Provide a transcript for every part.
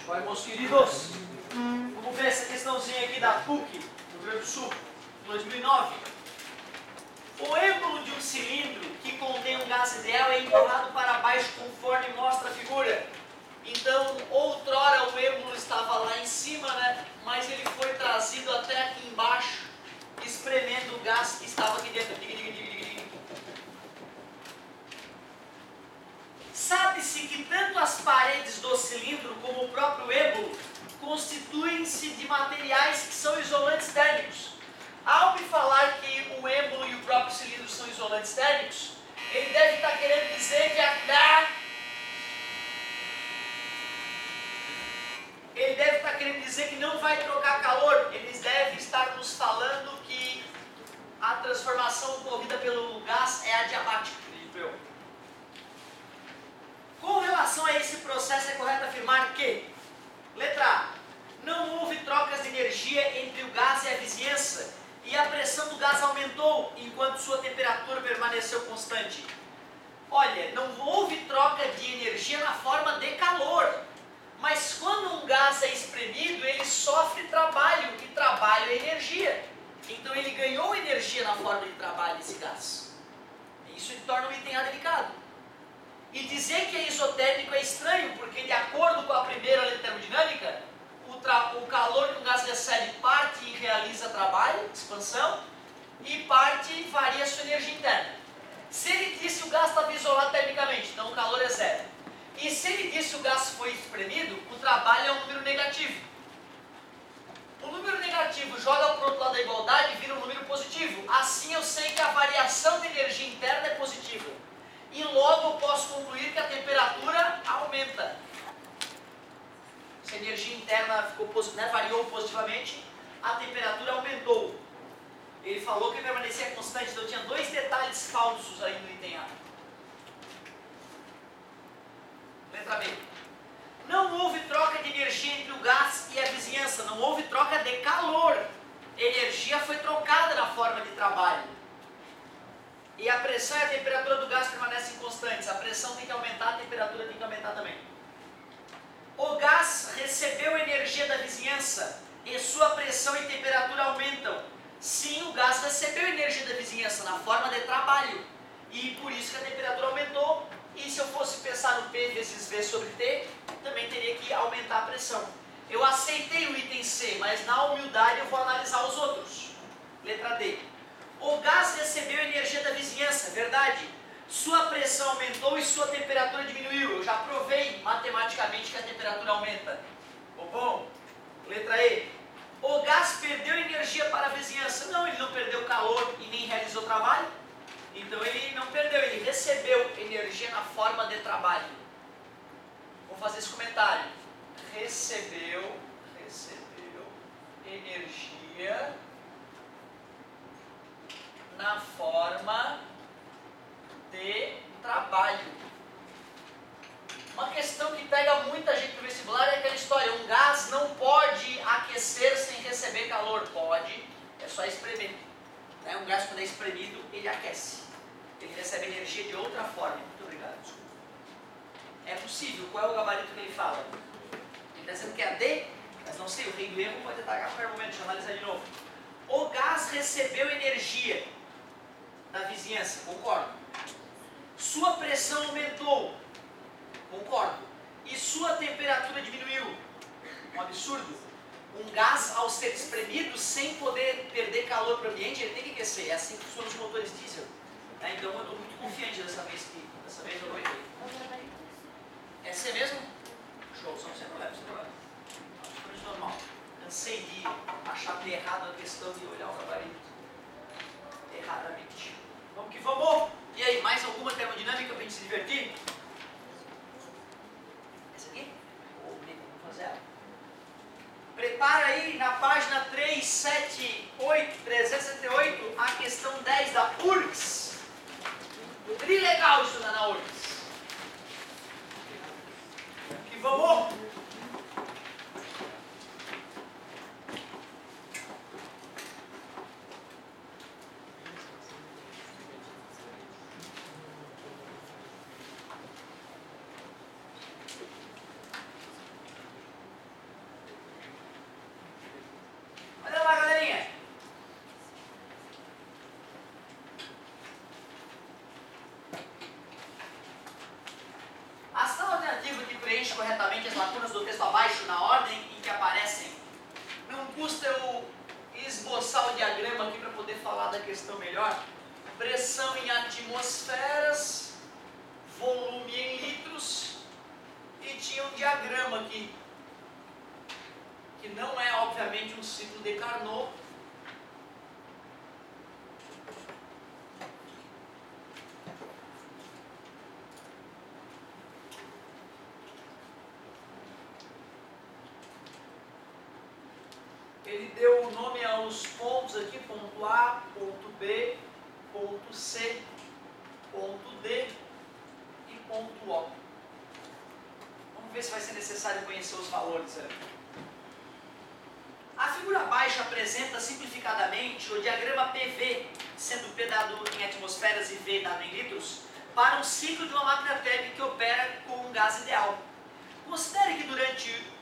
Vai, meus queridos. Vamos ver essa questãozinha aqui da PUC, do Rio Grande do Sul, 2009. O êmbolo de um cilindro que contém um gás ideal é empurrado para baixo conforme mostra a figura. Então, outrora o êmbolo estava lá em cima, né? Mas ele foi trazido até aqui embaixo, espremendo o gás que estava aqui dentro. Sabe-se que tanto as paredes do cilindro como o próprio êmbolo constituem-se de materiais que são isolantes térmicos. Ao me falar que o êmbolo e o próprio cilindro são isolantes térmicos, ele deve estar querendo dizer que não vai trocar calor. Eles devem estar nos falando que a transformação ocorrida pelo gás é adiabática, acredito eu. Com relação a esse processo, é correto afirmar que, letra A, não houve trocas de energia entre o gás e a vizinhança, e a pressão do gás aumentou, enquanto sua temperatura permaneceu constante. Olha, não houve troca de energia na forma de calor, mas quando um gás é espremido, ele sofre trabalho, e trabalho é energia. Então ele ganhou energia na forma de trabalho, esse gás. Isso torna o item A delicado. E dizer que é isotérmico é estranho, porque de acordo com a primeira lei termodinâmica, o calor que o gás recebe parte e realiza trabalho, expansão, e parte varia sua energia interna. Se ele disse que o gás estava isolado termicamente, então o calor é zero. E se ele disse que o gás foi espremido, o trabalho é um número negativo. O número negativo joga para o outro lado da igualdade e vira um número positivo. Assim eu sei que a variação de energia interna é positiva. E logo eu posso concluir que a temperatura aumenta. Se a energia interna ficou, variou positivamente, a temperatura aumentou. Ele falou que permanecia constante, então tinha dois detalhes falsos aí no item A. Letra B. Não houve troca de energia entre o gás e a vizinhança, não houve troca de calor. Energia foi trocada na forma de trabalho. E a pressão e a temperatura do gás permanecem constantes. A pressão tem que aumentar, a temperatura tem que aumentar também. O gás recebeu energia da vizinhança e sua pressão e temperatura aumentam. Sim, o gás recebeu energia da vizinhança na forma de trabalho. E por isso que a temperatura aumentou. E se eu fosse pensar no P vezes V sobre T, também teria que aumentar a pressão. Eu aceitei o item C, mas na humildade eu vou analisar os outros. Letra D. O gás recebeu energia da vizinhança, verdade. Sua pressão aumentou e sua temperatura diminuiu. Eu já provei matematicamente que a temperatura aumenta. Bom. Letra E. O gás perdeu energia para a vizinhança. Não, ele não perdeu calor e nem realizou trabalho. Então ele não perdeu, ele recebeu energia na forma de trabalho. Vou fazer esse comentário. Recebeu energia na forma de trabalho. Uma questão que pega muita gente no vestibular é aquela história: um gás não pode aquecer sem receber calor. Pode, é só espremer. Um gás, quando é espremido, ele aquece. Ele recebe energia de outra forma. Muito obrigado, desculpa. É possível. Qual é o gabarito que ele fala? Ele está dizendo que é a D, mas não sei, o rei do erro pode atacar a qualquer momento. Deixa eu analisar de novo. O gás recebeu energia da vizinhança. Concordo. Sua pressão aumentou. Concordo. E sua temperatura diminuiu. Um absurdo. Um gás, ao ser espremido, sem poder perder calor para o ambiente, ele tem que aquecer. É assim que funcionam os motores diesel. Então eu estou muito confiante dessa vez eu vou errar. É C mesmo? Show, só não sem problema, sem problema. Absolutamente normal. Cansei de achar errado a questão de olhar o gabarito erradamente. Vamos que vamos! E aí, mais alguma termodinâmica para a gente se divertir? Essa aqui? Vamos fazer ela. Prepara aí na página 378, a questão 10 da URGS. Trilegal estudar na URGS. Que vamos! corretamente as lacunas do texto abaixo na ordem em que aparecem. Não custa eu esboçar o diagrama aqui para poder falar da questão melhor. Pressão em atmosferas, volume em litros, e tinha um diagrama aqui, que não é obviamente um ciclo de Carnot. Ele deu o nome aos pontos aqui, ponto A, ponto B, ponto C, ponto D e ponto O. Vamos ver se vai ser necessário conhecer os valores ali. A figura abaixo apresenta simplificadamente o diagrama PV, sendo P dado em atmosferas e V dado em litros, para um ciclo de uma máquina térmica que opera com um gás ideal. Considere que durante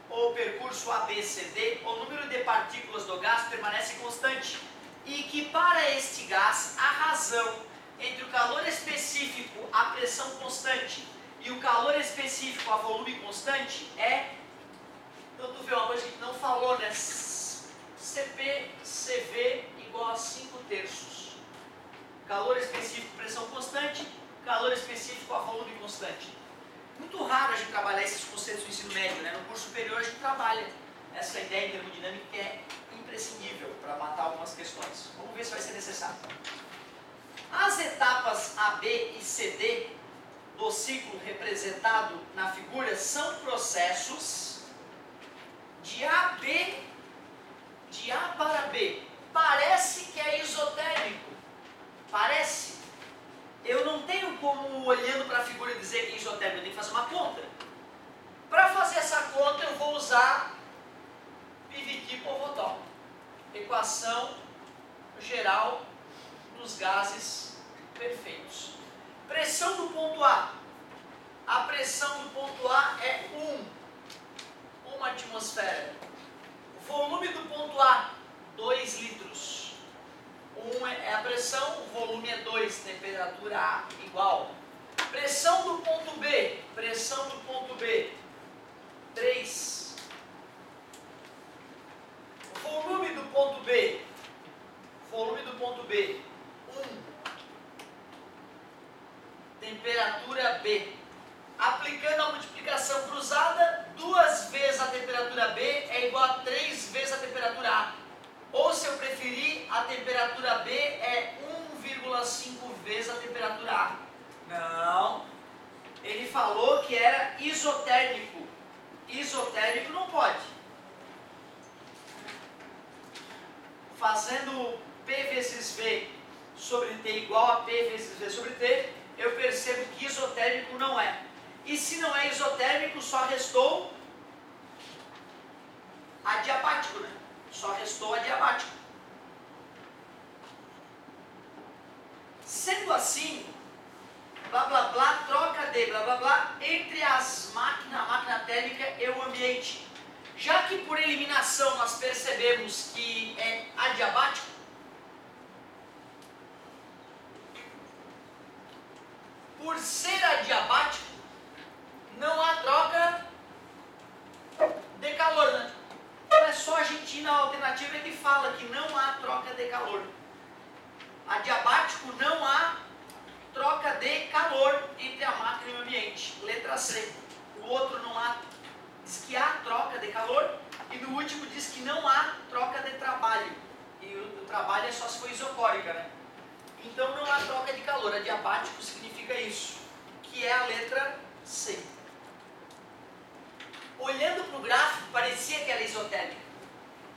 o percurso ABCD, o número de partículas do gás permanece constante e que para este gás a razão entre o calor específico a pressão constante e o calor específico a volume constante é, então tu vê uma coisa que a gente não falou, né? CP, CV igual a 5/3. Calor específico, pressão constante, calor específico a volume constante. Muito raro a gente trabalhar esses conceitos do ensino médio, né? No curso superior a gente trabalha essa ideia de termodinâmica que é imprescindível para matar algumas questões. Vamos ver se vai ser necessário. As etapas AB e CD do ciclo representado na figura são processos de AB, de A para B. Parece que é isotérmico. Parece. Eu não tenho como, olhando para a figura, dizer que é isotérmico. Eu tenho que fazer uma conta. Para fazer essa conta, eu vou usar Piviti-Povodol. Equação geral dos gases perfeitos. Pressão do ponto A. A pressão do ponto A é 1 atmosfera. Volume do ponto A, 2 litros. 1 é a pressão, o volume é 2, temperatura A igual. Pressão do ponto B, 3. Volume do ponto B, 1. Temperatura B. Aplicando a multiplicação cruzada, 2 vezes a temperatura B é igual a 3 vezes a temperatura A. Ou, se eu preferir, a temperatura B é 1,5 vezes a temperatura A. Não. Ele falou que era isotérmico. Isotérmico não pode. Fazendo P vezes V sobre T igual a P vezes V sobre T, eu percebo que isotérmico não é. E se não é isotérmico, só restou adiabático, né? Só restou adiabático. Sendo assim, blá blá blá, troca de blá blá blá entre as máquinas, a máquina térmica e o ambiente. Já que por eliminação nós percebemos que é adiabático, por ser adiabático, não há troca de calor, né? Então é só a gente ir na alternativa que fala que não há troca de calor. Adiabático, não há troca de calor entre a máquina e o ambiente. Letra C. O outro não há, diz que há troca de calor, e no último diz que não há troca de trabalho. E o trabalho é só se for isocórica, né? Então não há troca de calor. Adiabático significa isso, que é a letra C. Olhando para o gráfico, parecia que era isotérmica.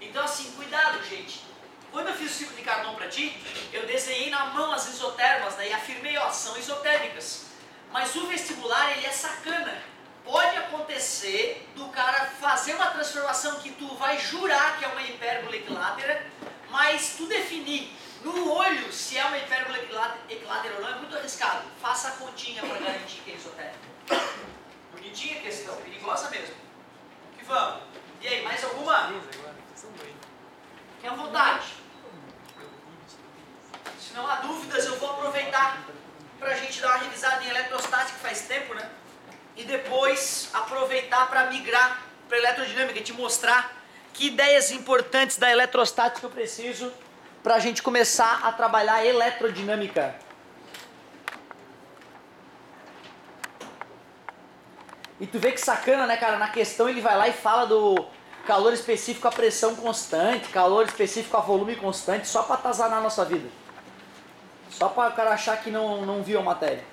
Então assim, cuidado, gente. Quando eu fiz o ciclo de Carnot para ti, eu desenhei na mão as isotermas, né, e afirmei, ó, são isotérmicas. Mas o vestibular, ele é sacana. Pode acontecer do cara fazer uma transformação que tu vai jurar que é uma hipérbole equilátera, mas tu definir no olho se é uma hipérbole equilátera ou não é muito arriscado. Faça a continha para garantir que é isotérmica. Bonitinha a questão, perigosa mesmo. Que vamos. E aí, mais alguma? Fique à vontade. Se não há dúvidas, eu vou aproveitar para a gente dar uma revisada em eletrostática, que faz tempo, né? E depois aproveitar para migrar para eletrodinâmica e te mostrar que ideias importantes da eletrostática eu preciso para a gente começar a trabalhar eletrodinâmica. E tu vê que sacana, né, cara? Na questão ele vai lá e fala do calor específico a pressão constante, calor específico a volume constante, só para atazanar a nossa vida. Só para o cara achar que não viu a matéria.